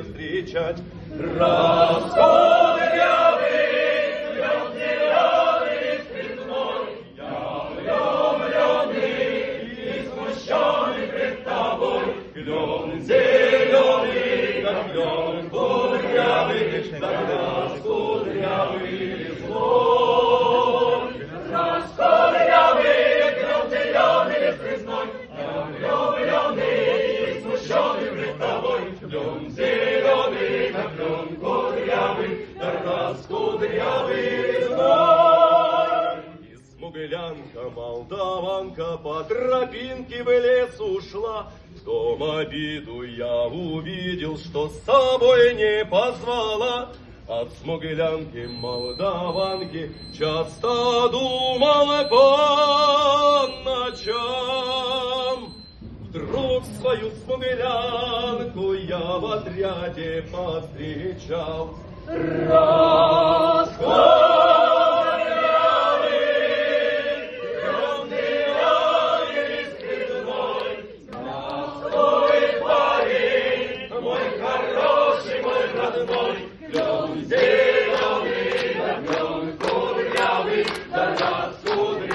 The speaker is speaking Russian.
не встречать. Раскудрявый, клен зеленый, цветной, я влюбленный и смущенный пред тобой. Клен зеленый, как клен кудрявый, да раскудрявый лесной. Раскудрявый, клен зеленый, цветной, я влюбленный и смущенный пред тобой. Клен зеленый, как клен кудрявый, да раскудрявый лесной. И смуглянка, молдаванка по тропинке в лес ушла. В том обиду я увидел, что с собой не позвала. От смуглянки, молдаванки часто думала по ночам. Вдруг свою смуглянку я в отряде повстречал. Клен зеленый, да клен кудрявый, да раскудрявый